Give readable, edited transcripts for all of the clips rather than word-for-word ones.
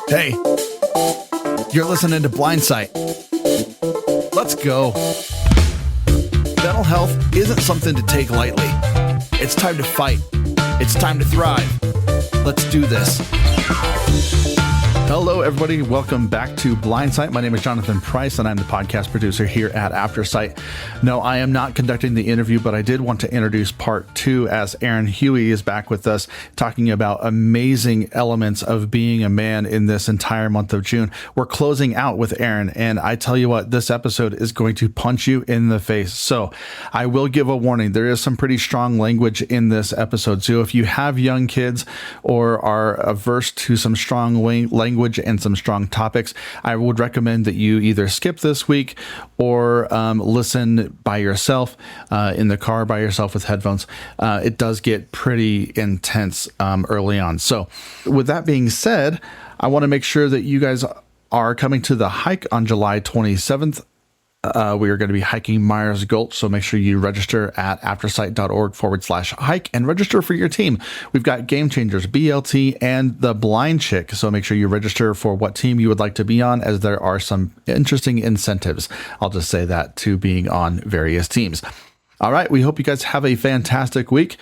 Hey, you're listening to Blindsight. Let's go. Mental health isn't something to take lightly. It's time to fight. It's time to thrive. Let's do this. Hello, everybody. Welcome back to Blindsight. My name is Jonathan Price, and I'm the podcast producer here at Aftersight. No, I am not conducting the interview, but I did want to introduce part 2 as Aaron Huey is back with us, talking about amazing elements of being a man in this entire month of June. We're closing out with Aaron, and I tell you what, this episode is going to punch you in the face. So I will give a warning. There is some pretty strong language in this episode. So if you have young kids or are averse to some strong language and some strong topics, I would recommend that you either skip this week or listen by yourself in the car by yourself with headphones. It does get pretty intense early on. So with that being said, I want to make sure that you guys are coming to the hike on July 27th. We are going to be hiking Myers Gulch, so make sure you register at aftersight.org/hike and register for your team. We've got Game Changers, BLT, and the Blind Chick, so make sure you register for what team you would like to be on, as there are some interesting incentives. I'll just say that to being on various teams. All right, we hope you guys have a fantastic week.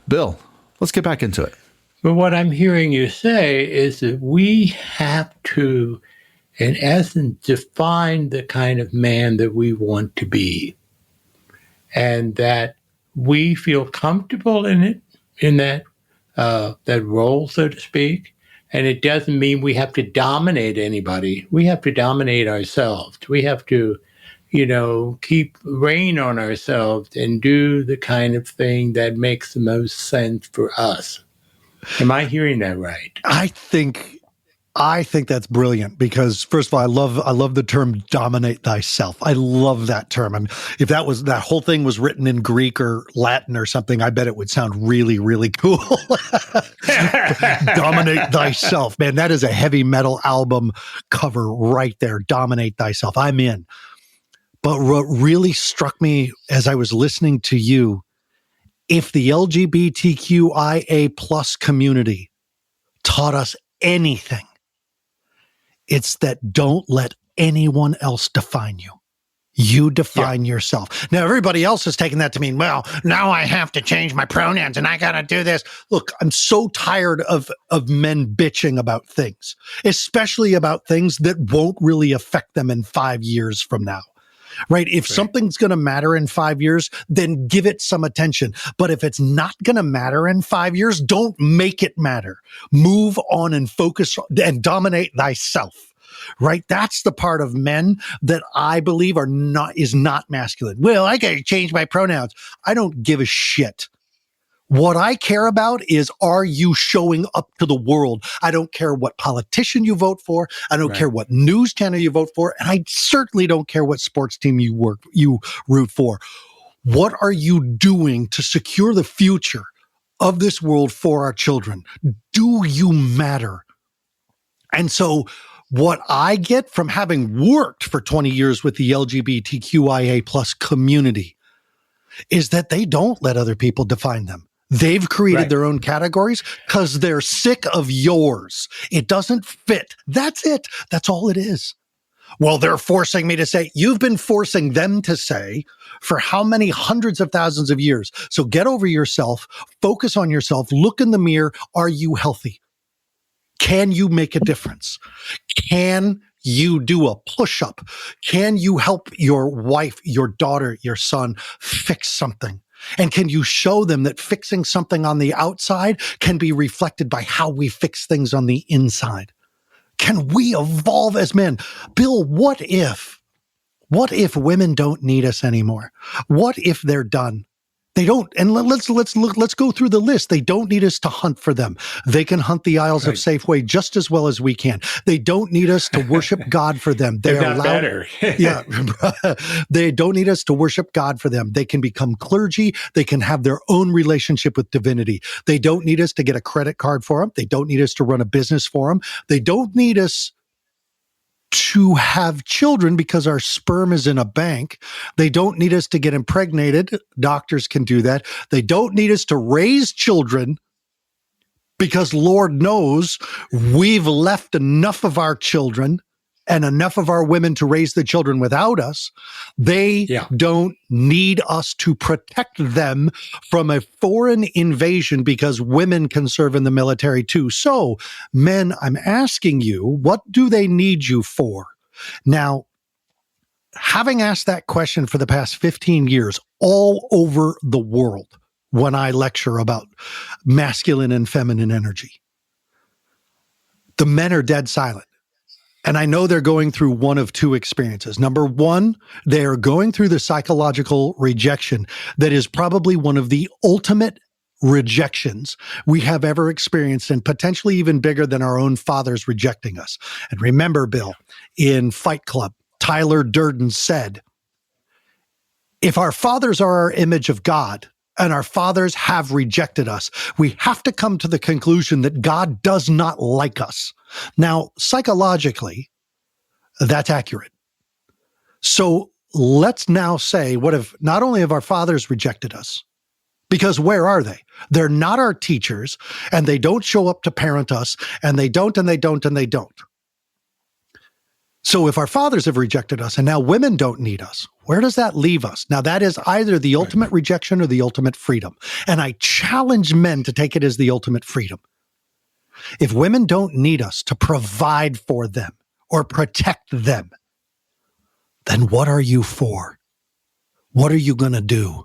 Bill, let's get back into it. But what I'm hearing you say is that we have to, in essence, define the kind of man that we want to be, and that we feel comfortable in it, in that role, so to speak. And it doesn't mean we have to dominate anybody. We have to dominate ourselves. We have to, keep rein on ourselves and do the kind of thing that makes the most sense for us. Am I hearing that right? I think that's brilliant, because first of all, I love the term "dominate thyself." I love that term. I mean, if that whole thing was written in Greek or Latin or something, I bet it would sound really, really cool. Dominate thyself, man. That is a heavy metal album cover right there. Dominate thyself. I'm in. But what really struck me as I was listening to you, if the LGBTQIA plus community taught us anything, it's that don't let anyone else define you. You define yourself. Now, everybody else has taken that to mean, well, now I have to change my pronouns and I got to do this. Look, I'm so tired of men bitching about things, especially about things that won't really affect them in 5 years from now. Right? If something's going to matter in 5 years, then give it some attention. But if it's not going to matter in 5 years, don't make it matter. Move on and focus and dominate thyself. Right? That's the part of men that I believe is not masculine. Well, I got to change my pronouns. I don't give a shit. What I care about is, are you showing up to the world? I don't care what politician you vote for. I don't care what news channel you vote for. And I certainly don't care what sports team you root for. What are you doing to secure the future of this world for our children? Do you matter? And so what I get from having worked for 20 years with the LGBTQIA plus community is that they don't let other people define them. They've created their own categories because they're sick of yours. It doesn't fit. That's it. That's all it is. Well, they're forcing me to say, you've been forcing them to say for how many hundreds of thousands of years? So get over yourself, focus on yourself, look in the mirror. Are you healthy? Can you make a difference? Can you do a push-up? Can you help your wife, your daughter, your son fix something? And can you show them that fixing something on the outside can be reflected by how we fix things on the inside? Can we evolve as men? Bill, what if women don't need us anymore? What if they're done? They don't, and let's go through the list. They don't need us to hunt for them. They can hunt the aisles of Safeway just as well as we can. They don't need us to worship God for them. They're not better. Yeah, they don't need us to worship God for them. They can become clergy. They can have their own relationship with divinity. They don't need us to get a credit card for them. They don't need us to run a business for them. They don't need us to have children because our sperm is in a bank. They don't need us to get impregnated. Doctors can do that. They don't need us to raise children because Lord knows we've left enough of our children and enough of our women to raise the children without us. They don't need us to protect them from a foreign invasion because women can serve in the military too. So, men, I'm asking you, what do they need you for? Now, having asked that question for the past 15 years all over the world when I lecture about masculine and feminine energy, the men are dead silent. And I know they're going through one of two experiences. Number one, they are going through the psychological rejection that is probably one of the ultimate rejections we have ever experienced, and potentially even bigger than our own fathers rejecting us. And remember, Bill, in Fight Club, Tyler Durden said, if our fathers are our image of God and our fathers have rejected us, we have to come to the conclusion that God does not like us. Now, psychologically, that's accurate. So let's now say, what if not only have our fathers rejected us, because where are they? They're not our teachers, and they don't show up to parent us, and they don't. So if our fathers have rejected us and now women don't need us, where does that leave us? Now, that is either the ultimate rejection or the ultimate freedom. And I challenge men to take it as the ultimate freedom. If women don't need us to provide for them or protect them, then what are you for? What are you going to do?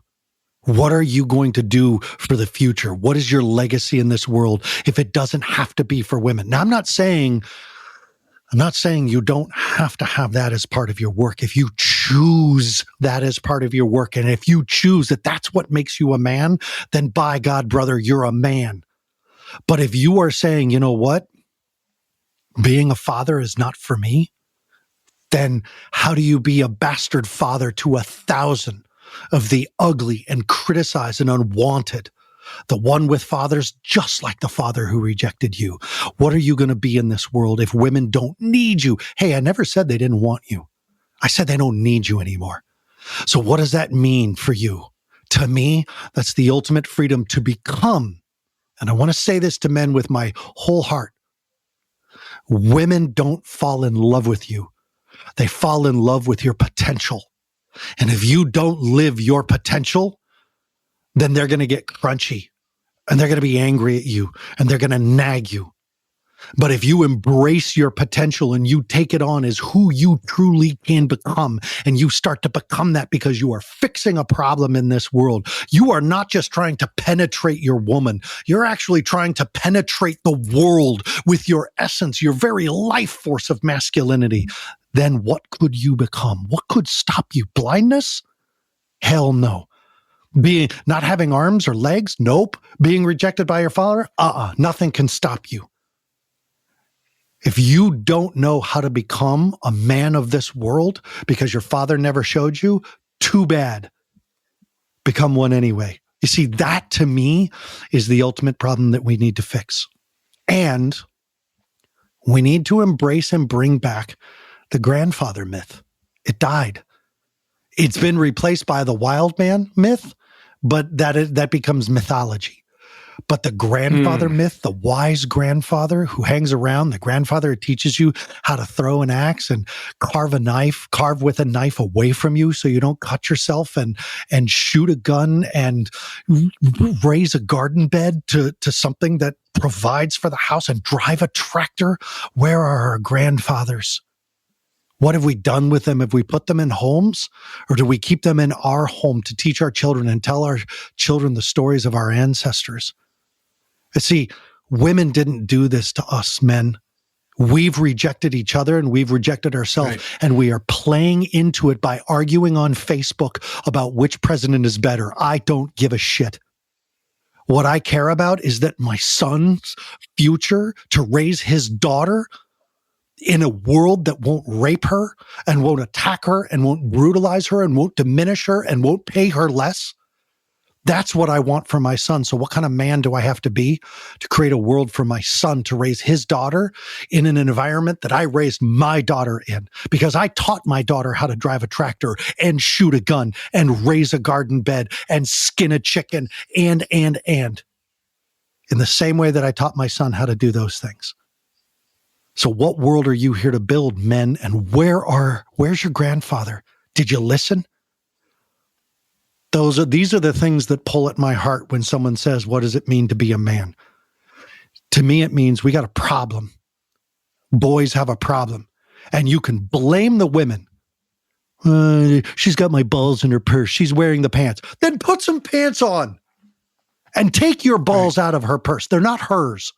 What are you going to do for the future? What is your legacy in this world if it doesn't have to be for women? Now, I'm not saying you don't have to have that as part of your work. If you choose that as part of your work, and if you choose that that's what makes you a man, then by God, brother, you're a man. But if you are saying, you know what, being a father is not for me, then how do you be a bastard father to 1,000 of the ugly and criticized and unwanted? The one with fathers just like the father who rejected you. What are you going to be in this world if women don't need you? Hey, I never said they didn't want you. I said they don't need you anymore. So what does that mean for you? To me, that's the ultimate freedom to become. And I want to say this to men with my whole heart. Women don't fall in love with you. They fall in love with your potential. And if you don't live your potential, then they're going to get crunchy and they're going to be angry at you and they're going to nag you. But if you embrace your potential and you take it on as who you truly can become, and you start to become that because you are fixing a problem in this world, you are not just trying to penetrate your woman. You're actually trying to penetrate the world with your essence, your very life force of masculinity. Then what could you become? What could stop you? Blindness? Hell no. Not having arms or legs? Nope. Being rejected by your father? Nothing can stop you. If you don't know how to become a man of this world because your father never showed you, too bad. Become one anyway. You see, that to me is the ultimate problem that we need to fix. And we need to embrace and bring back the grandfather myth. It died. It's been replaced by the wild man myth, but that becomes mythology. But the grandfather myth, the wise grandfather who hangs around, the grandfather who teaches you how to throw an axe and carve with a knife away from you so you don't cut yourself, and shoot a gun and raise a garden bed to something that provides for the house and drive a tractor. Where are our grandfathers? What have we done with them? Have we put them in homes, or do we keep them in our home to teach our children and tell our children the stories of our ancestors? See, women didn't do this to us men. We've rejected each other and we've rejected ourselves. Right. And we are playing into it by arguing on Facebook about which president is better. I don't give a shit. What I care about is that my son's future, to raise his daughter in a world that won't rape her and won't attack her and won't brutalize her and won't diminish her and won't pay her less. That's what I want for my son. So what kind of man do I have to be to create a world for my son to raise his daughter in an environment that I raised my daughter in? Because I taught my daughter how to drive a tractor and shoot a gun and raise a garden bed and skin a chicken and. in the same way that I taught my son how to do those things. So what world are you here to build, men? And where's your grandfather? Did you listen? These are the things that pull at my heart when someone says, what does it mean to be a man? To me, it means we got a problem. Boys have a problem. And you can blame the women. She's got my balls in her purse. She's wearing the pants. Then put some pants on and take your balls out of her purse. They're not hers.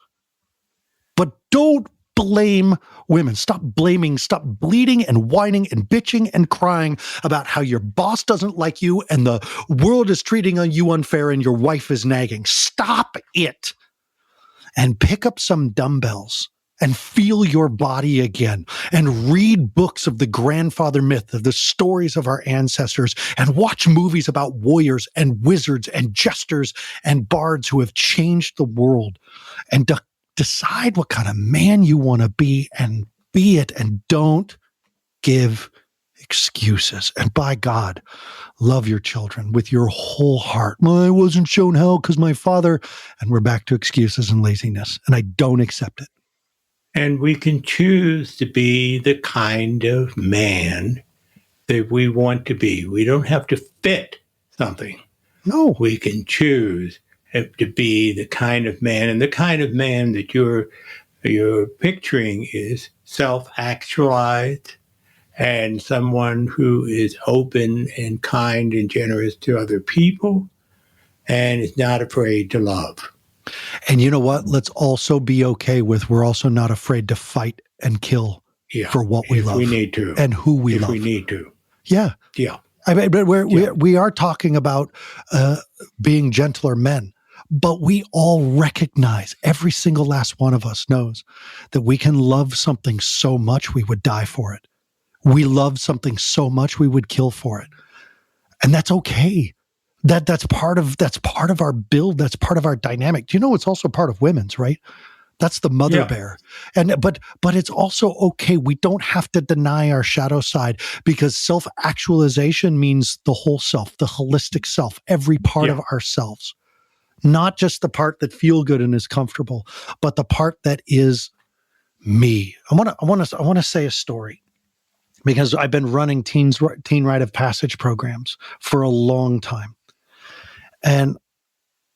But don't blame women. Stop blaming, stop bleeding and whining and bitching and crying about how your boss doesn't like you and the world is treating you unfair and your wife is nagging. Stop it and pick up some dumbbells and feel your body again and read books of the grandfather myth, of the stories of our ancestors, and watch movies about warriors and wizards and jesters and bards who have changed the world, and decide what kind of man you want to be and be it, and don't give excuses. And by God, love your children with your whole heart. Well, I wasn't shown how because my father, and we're back to excuses and laziness, and I don't accept it. And we can choose to be the kind of man that we want to be. We don't have to fit something. No. We can choose to be the kind of man, and the kind of man that you're picturing is self-actualized and someone who is open and kind and generous to other people and is not afraid to love. And you know what? Let's also be okay with, we're also not afraid to fight and kill for what we love. If we need to. And who we love. If we need to. Yeah. Yeah. I mean, but we are talking about being gentler men, but we all recognize, every single last one of us knows that we can love something so much we would die for it. We love something so much we would kill for it. And that's okay. That's part of our build. That's part of our dynamic. Do you know it's also part of women's, right? That's the mother bear. And but it's also okay. We don't have to deny our shadow side, because self-actualization means the whole self, the holistic self, every part of ourselves. Not just the part that feel good and is comfortable, but the part that is me. I want to say a story, because I've been running teen rite of passage programs for a long time. And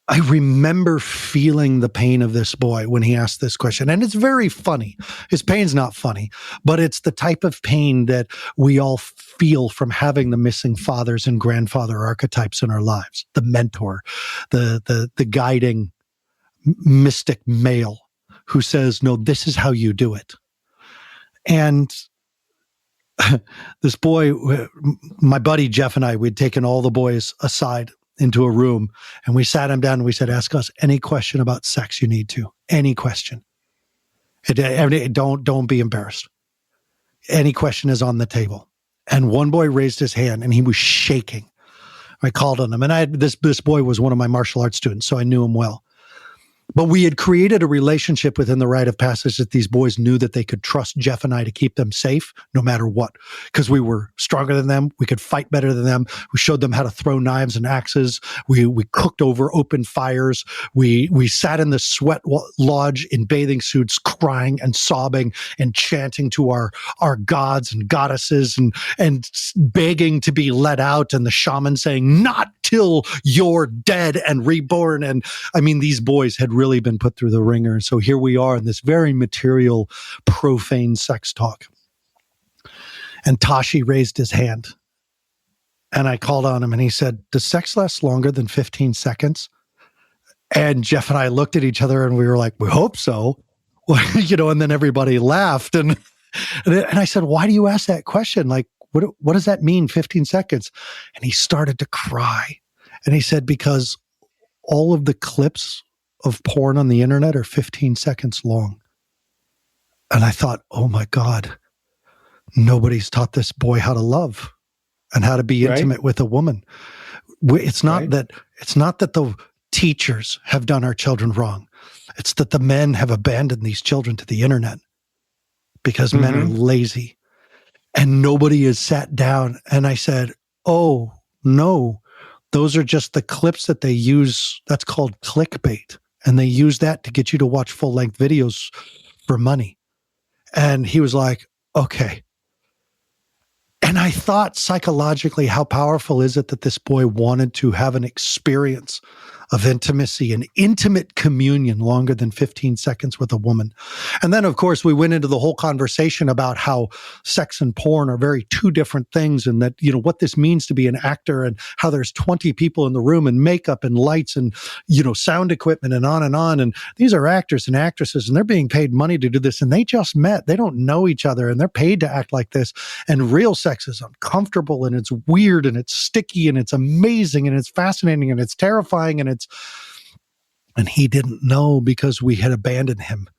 I remember feeling the pain of this boy when he asked this question. And it's very funny. His pain's not funny, but it's the type of pain that we all feel from having the missing fathers and grandfather archetypes in our lives. The mentor, the guiding mystic male who says, no, this is how you do it. And this boy, my buddy Jeff and I, we'd taken all the boys aside into a room, and we sat him down and we said, ask us any question about sex you need to. Any question. Don't be embarrassed. Any question is on the table. And one boy raised his hand and he was shaking. I called on him, and this boy was one of my martial arts students, so I knew him well. But we had created a relationship within the rite of passage that these boys knew that they could trust Jeff and I to keep them safe no matter what, because we were stronger than them. We could fight better than them. We showed them how to throw knives and axes. We cooked over open fires. We sat in the sweat lodge in bathing suits, crying and sobbing and chanting to our gods and goddesses and begging to be let out, and the shaman saying, not till you're dead and reborn. And I mean, these boys had really been put through the ringer. And so here we are in this very material, profane sex talk. And Tashi raised his hand. And I called on him and he said, does sex last longer than 15 seconds? And Jeff and I looked at each other and we were like, we hope so. And then everybody laughed. And I said, why do you ask that question? Like, what does that mean, 15 seconds? And he started to cry. And he said, because all of the clips of porn on the internet are 15 seconds long. And I thought, oh my God, nobody's taught this boy how to love and how to be intimate with a woman. It's not that the teachers have done our children wrong. It's that the men have abandoned these children to the internet because men are lazy. And nobody has sat down. And I said, oh, no, those are just the clips that they use. That's called clickbait. and they use that to get you to watch full-length videos for money. And he was like, okay. And I thought psychologically, how powerful is it that this boy wanted to have an experience of intimacy and intimate communion longer than 15 seconds with a woman. And then, of course, we went into the whole conversation about how sex and porn are very two different things, and that, you know, what this means to be an actor, and how there's 20 people in the room and makeup and lights and, you know, sound equipment and on and on. And these are actors and actresses, and they're being paid money to do this, and they just met. They don't know each other, and they're paid to act like this. And real sex is uncomfortable, and it's weird, and it's sticky, and it's amazing, and it's fascinating, and it's terrifying, and he didn't know because we had abandoned him.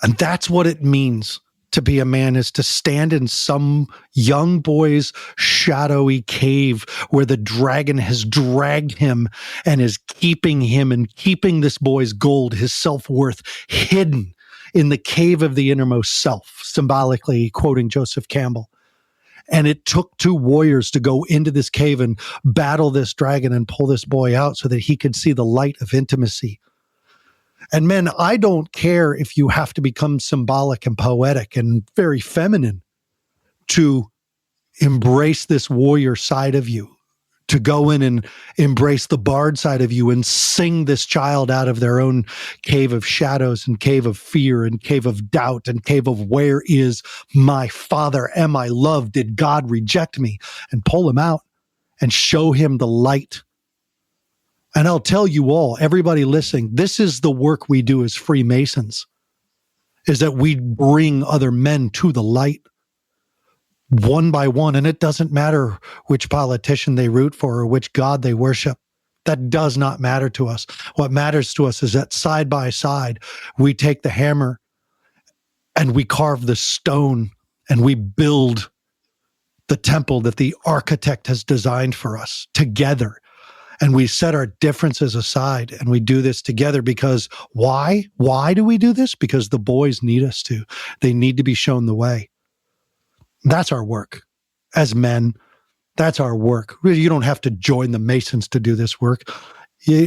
And that's what it means to be a man, is to stand in some young boy's shadowy cave where the dragon has dragged him and is keeping him and keeping this boy's gold, his self-worth, hidden in the cave of the innermost self, symbolically quoting Joseph Campbell. And it took two warriors to go into this cave and battle this dragon and pull this boy out so that he could see the light of intimacy. And men, I don't care if you have to become symbolic and poetic and very feminine to embrace this warrior side of you, to go in and embrace the bard side of you and sing this child out of their own cave of shadows and cave of fear and cave of doubt and cave of where is my father? Am I loved? Did God reject me? And pull him out and show him the light. And I'll tell you all, everybody listening, this is the work we do as Freemasons, is that we bring other men to the light. One by one, and it doesn't matter which politician they root for or which God they worship. That does not matter to us. What matters to us is that side by side, we take the hammer and we carve the stone and we build the temple that the architect has designed for us together. And we set our differences aside and we do this together because why? Why do we do this? Because the boys need us to. They need to be shown the way. That's our work as men. That's our work. You don't have to join the Masons to do this work,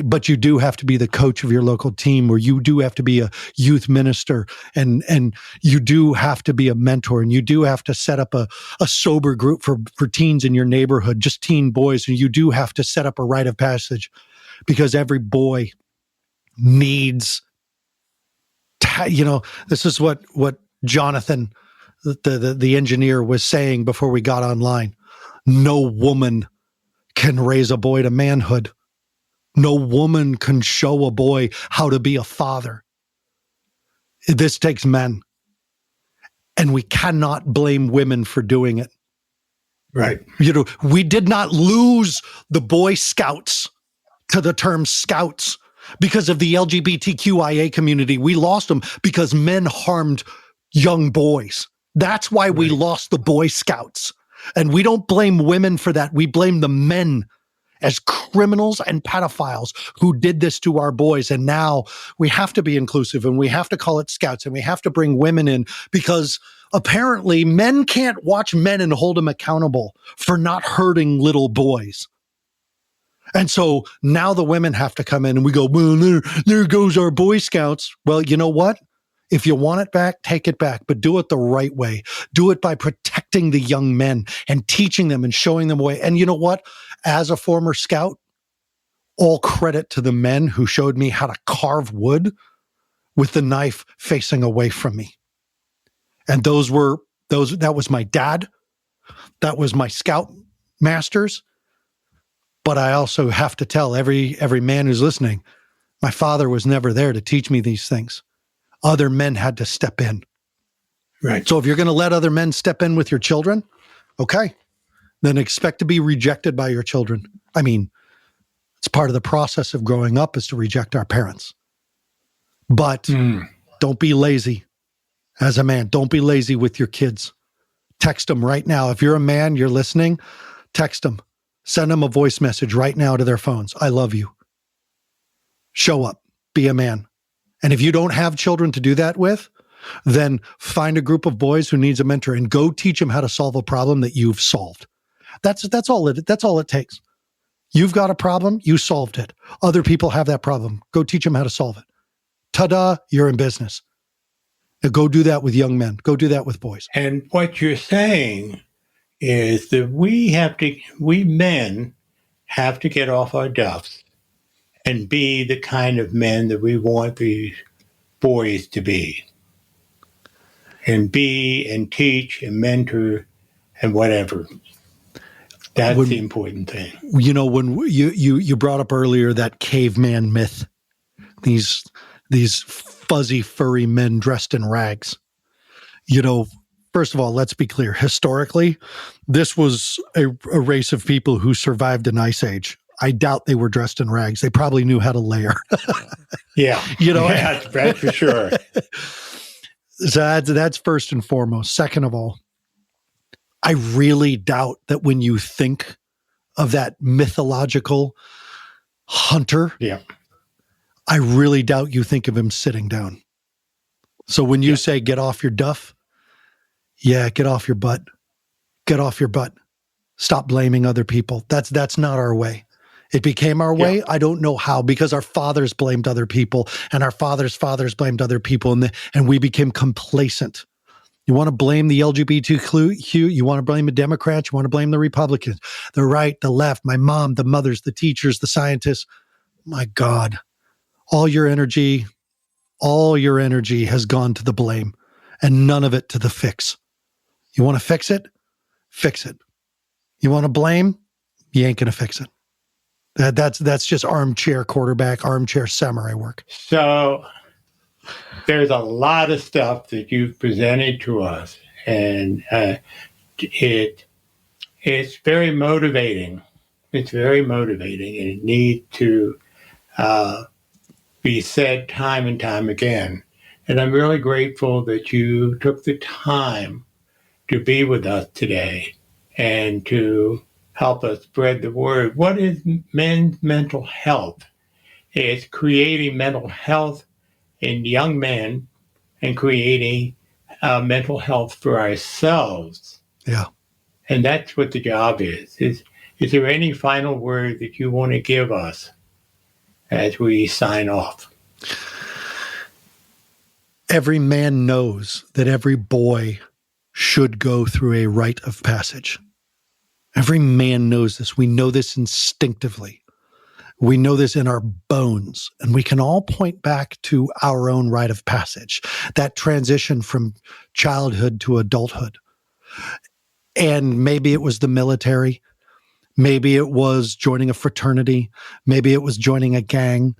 but you do have to be the coach of your local team, or you do have to be a youth minister, and you do have to be a mentor, and you do have to set up a sober group for teens in your neighborhood, just teen boys, and you do have to set up a rite of passage, because every boy needs this is what Jonathan, the engineer, was saying before we got online. No woman can raise a boy to manhood. No woman can show a boy how to be a father. This takes men. And we cannot blame women for doing it. Right. We did not lose the Boy Scouts to the term scouts because of the LGBTQIA community. We lost them because men harmed young boys. That's why we lost the Boy Scouts. And we don't blame women for that. We blame the men as criminals and pedophiles who did this to our boys. And now we have to be inclusive, and we have to call it scouts, and we have to bring women in, because apparently men can't watch men and hold them accountable for not hurting little boys. And so now the women have to come in, and we go, well, there goes our Boy Scouts. Well, you know what? If you want it back, take it back, but do it the right way. Do it by protecting the young men and teaching them and showing them a way. And you know what? As a former scout, all credit to the men who showed me how to carve wood with the knife facing away from me. And that was my dad. That was my scout masters. But I also have to tell every man who's listening, my father was never there to teach me these things. Other men had to step in. Right. So if you're going to let other men step in with your children, okay, then expect to be rejected by your children. I mean, it's part of the process of growing up is to reject our parents. But don't be lazy as a man. Don't be lazy with your kids. Text them right now. If you're a man, you're listening, text them. Send them a voice message right now to their phones. I love you. Show up. Be a man. And if you don't have children to do that with, then find a group of boys who needs a mentor and go teach them how to solve a problem that you've solved. That's all it takes. You've got a problem, you solved it. Other people have that problem. Go teach them how to solve it. Ta-da, you're in business. Now go do that with young men. Go do that with boys. And what you're saying is that we men have to get off our duffs and be the kind of men that we want these boys to be. And be and teach and mentor and whatever. That's the important thing. You know, when you brought up earlier that caveman myth, these fuzzy, furry men dressed in rags. You know, first of all, let's be clear. Historically, this was a race of people who survived an ice age. I doubt they were dressed in rags. They probably knew how to layer. Yeah. You know, that's for sure. So that's first and foremost. Second of all, I really doubt that when you think of that mythological hunter, I really doubt you think of him sitting down. So when you say get off your duff, get off your butt. Get off your butt. Stop blaming other people. That's not our way. It became our way. I don't know how, because our fathers blamed other people and our fathers' fathers blamed other people, and we became complacent. You want to blame the LGBTQ, you want to blame the Democrats, you want to blame the Republicans, the right, the left, my mom, the mothers, the teachers, the scientists. My God, all your energy has gone to the blame and none of it to the fix. You want to fix it? Fix it. You want to blame? You ain't going to fix it. That's just armchair quarterback, armchair samurai work. So there's a lot of stuff that you've presented to us, and it's very motivating. It's very motivating, and it needs to be said time and time again. And I'm really grateful that you took the time to be with us today and to help us spread the word. What is men's mental health? It's creating mental health in young men and creating mental health for ourselves. Yeah. And that's what the job is. Is there any final word that you want to give us as we sign off? Every man knows that every boy should go through a rite of passage. Every man knows this. We know this instinctively. We know this in our bones, and we can all point back to our own rite of passage, that transition from childhood to adulthood. And maybe it was the military. Maybe it was joining a fraternity. Maybe it was joining a gang.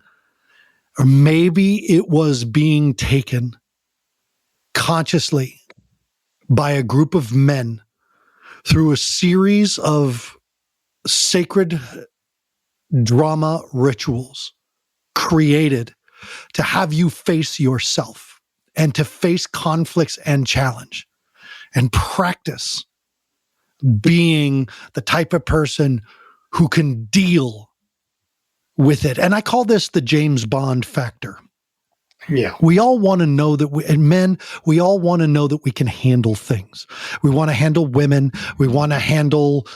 Or maybe it was being taken consciously by a group of men through a series of sacred drama rituals created to have you face yourself and to face conflicts and challenge and practice being the type of person who can deal with it. And I call this the James Bond factor. Yeah. We all want to know that we all want to know that we can handle things. We want to handle women. We want to handle,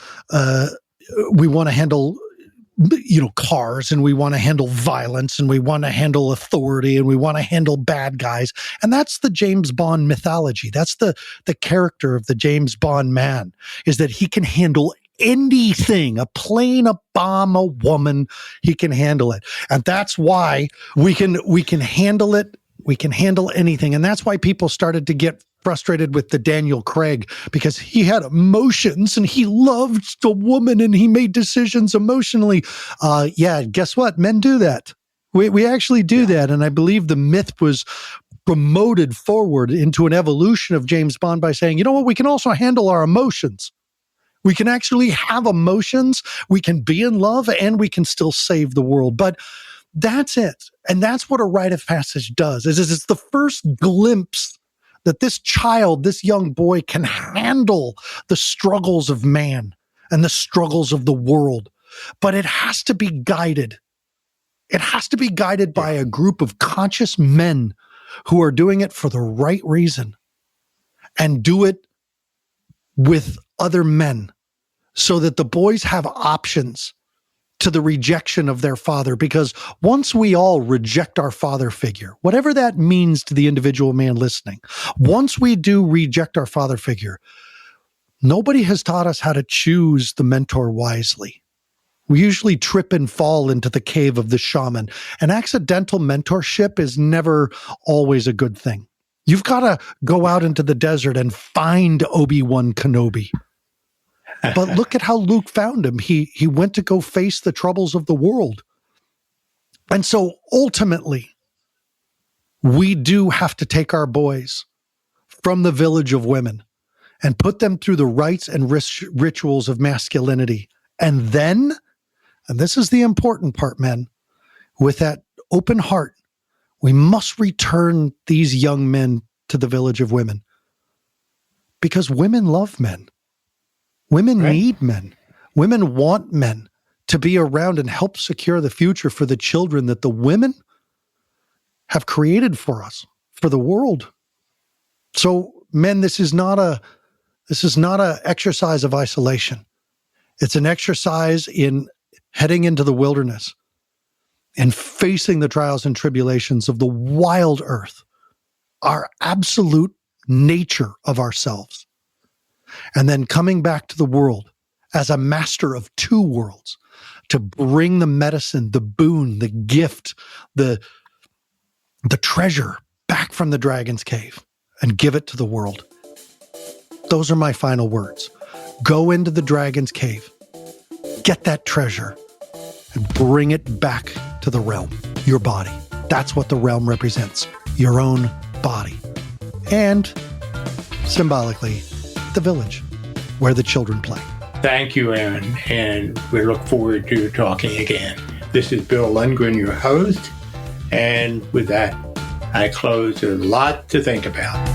cars, and we want to handle violence, and we want to handle authority, and we want to handle bad guys. And that's the James Bond mythology. That's the character of the James Bond man, is that he can handle anything, a plane, a bomb, a woman, he can handle it. And that's why we can handle it. We can handle anything. And that's why people started to get frustrated with the Daniel Craig, because he had emotions and he loved the woman and he made decisions emotionally. Guess what? Men do that. We actually do that. And I believe the myth was promoted forward into an evolution of James Bond by saying, you know what? We can also handle our emotions. We can actually have emotions. We can be in love, and we can still save the world. But that's it. And that's what a rite of passage does. It's the first glimpse that this child, this young boy, can handle the struggles of man and the struggles of the world. But it has to be guided. It has to be guided by a group of conscious men who are doing it for the right reason and do it with other men, so that the boys have options to the rejection of their father, because once we all reject our father figure, whatever that means to the individual man listening, once we do reject our father figure, nobody has taught us how to choose the mentor wisely. We usually trip and fall into the cave of the shaman, and accidental mentorship is never always a good thing. You've got to go out into the desert and find Obi-Wan Kenobi. But look at how Luke found him. He went to go face the troubles of the world. And so ultimately, we do have to take our boys from the village of women and put them through the rites and rituals of masculinity. And then, and this is the important part, men, with that open heart, we must return these young men to the village of women, because women love men. Women need men. Women want men to be around and help secure the future for the children that the women have created for us, for the world. So, men, this is not a exercise of isolation. It's an exercise in heading into the wilderness and facing the trials and tribulations of the wild earth, our absolute nature of ourselves. And then coming back to the world as a master of two worlds to bring the medicine, the boon, the gift, the treasure back from the dragon's cave and give it to the world. Those are my final words. Go into the dragon's cave, get that treasure, and bring it back to the realm, your body. That's what the realm represents, your own body. And symbolically, the village where the children play. Thank you, Aaron, and we look forward to talking again. This is Bill Lundgren, your host, and with that, I close. There's a lot to think about.